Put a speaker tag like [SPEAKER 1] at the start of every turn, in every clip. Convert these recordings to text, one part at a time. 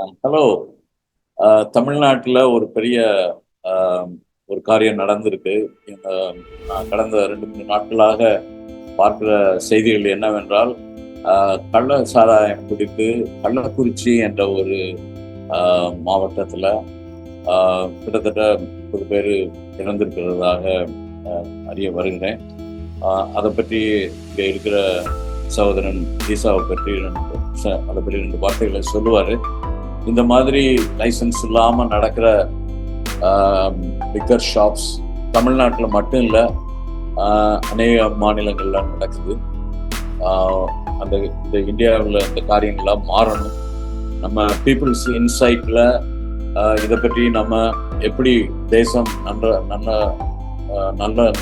[SPEAKER 1] Hello. தமிழ்நாட்டில் ஒரு பெரிய ஆஹ், ஒரு காரியம் நடந்திருக்கு. இந்த நான் கடந்த 2 3 நாட்களாக பார்க்கிற செய்திகள் என்னவென்றால், கள்ள சாராயம் குடித்து கள்ளக்குறிச்சி என்ற ஒரு மாவட்டத்தில் கிட்டத்தட்ட 30 பேர் இறந்திருக்கிறதாக அறிய வருகிறேன். அதை பற்றி இங்கே இருக்கிற சகோதரன் ஈசாவை பற்றி அதை பற்றி 2 வார்த்தைகளை சொல்லுவார். இந்த மாதிரி லைசன்ஸ் இல்லாமல் நடக்கிற லிக்கர் ஷாப்ஸ் தமிழ்நாட்டில் மட்டும் இல்லை, அநேக மாநிலங்கள்ல நடக்குது. அந்த இந்த இந்தியாவில் இந்த காரியங்கள்லாம் மாறணும். நம்ம பீப்புள்ஸ் இன்சைட்டில் இதை பற்றி நம்ம எப்படி தேசம் நல்ல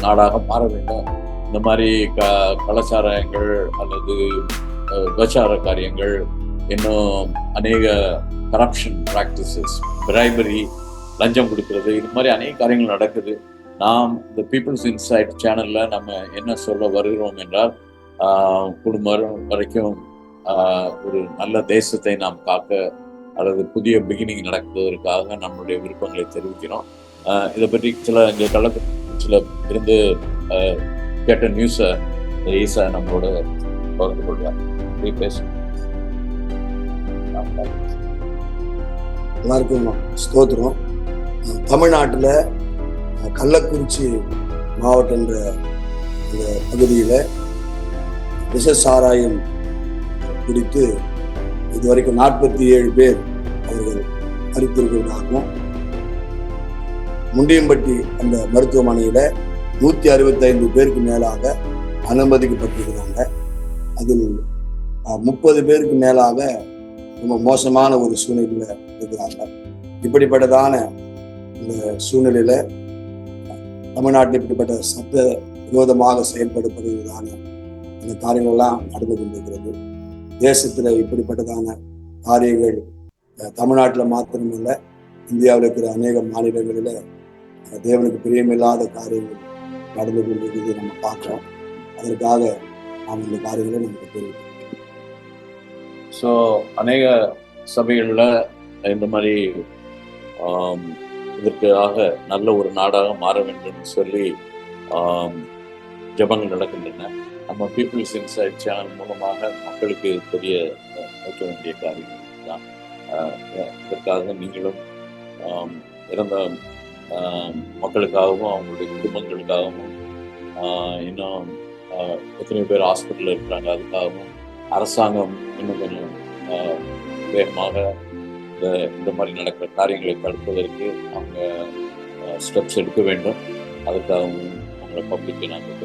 [SPEAKER 1] நாடாக மாற வேண்டும். இந்த மாதிரி கலாச்சாரங்கள் அல்லது விபச்சார காரியங்கள், இன்னும் அநேக கரப்ஷன் ப்ராக்டிசஸ், பிரைபரி, லஞ்சம் கொடுக்கறது, இது மாதிரி அநேக காரியங்கள் நடக்குது. நாம் இந்த பீப்புள்ஸ் இன்சைட் சேனலில் நம்ம என்ன சொல்ல வருகிறோம் என்றால், குடும்பம் வரைக்கும் ஒரு நல்ல தேசத்தை நாம் காக்க அல்லது புதிய பிகினிங் நடக்குவதற்காக நம்மளுடைய விருப்பங்களை தெரிவிக்கிறோம். இதை பற்றி இங்கே கள்ளக்குறிச்சியில் இருந்து கேட்ட நியூஸை ஈசா நம்மளோட பகிர்ந்து கொள்வார். பேசுவோம்.
[SPEAKER 2] எல்லாருக்கும் ஸ்தோத்திரம். தமிழ்நாட்டில் கள்ளக்குறிச்சி மாவட்டன்ற அந்த பகுதியில் விஷசாராயம் குடித்து இதுவரைக்கும் 47 பேர் அவர்கள் மரித்திருக்கிறதாகவும், முண்டியம்பட்டி அந்த மருத்துவமனையில் 165 பேருக்கு மேலாக அனுமதிக்கப்பட்டிருக்கிறாங்க. அதில் 30 பேருக்கு மேலாக ரொம்ப மோசமான ஒரு சூழ்நிலையில இருக்கிறாங்க. இப்படிப்பட்டதான இந்த சூழ்நிலையில தமிழ்நாட்டில் இப்படிப்பட்ட சட்ட விரோதமாக செயல்படுவதான இந்த காரியங்கள்லாம் நடந்து கொண்டிருக்கிறது. தேசத்துல இப்படிப்பட்டதான காரியங்கள் தமிழ்நாட்டில் மாத்திரமல்ல, இந்தியாவில் இருக்கிற அநேக மாநிலங்களில தேவனுக்கு பிரியமில்லாத காரியங்கள் நடந்து கொண்டிருக்கிறது நம்ம பார்க்கிறோம். அதற்காக நாம் இந்த காரியங்களை நமக்கு தெரிவிக்கிறோம்.
[SPEAKER 1] ஸோ அநேக சபைகளில் இந்த மாதிரி இதற்காக நல்ல ஒரு நாடாக மாற வேண்டும் சொல்லி ஜபங்கள் நடக்கின்றன. நம்ம பீப்புள்ஸ் இன்சைட் சேனல் மூலமாக மக்களுக்கு தெரிய வைக்க வேண்டிய காரியங்கள் தான். இதற்காக நீங்களும் இறந்த மக்களுக்காகவும் அவங்களுடைய குடும்பங்களுக்காகவும், இன்னும் எத்தனையோ பேர் ஹாஸ்பிட்டலில் இருக்கிறாங்க, அதுக்காகவும் அரசாங்கம் இன்னும் கொஞ்சம் வேகமாக இந்த மாதிரி நடக்கிற காரியங்களை தடுப்பதற்கு அவங்க ஸ்டெப்ஸ் எடுக்க வேண்டும். அதுக்காகவும் அவங்களை பப்ளிக்கை நாங்கள்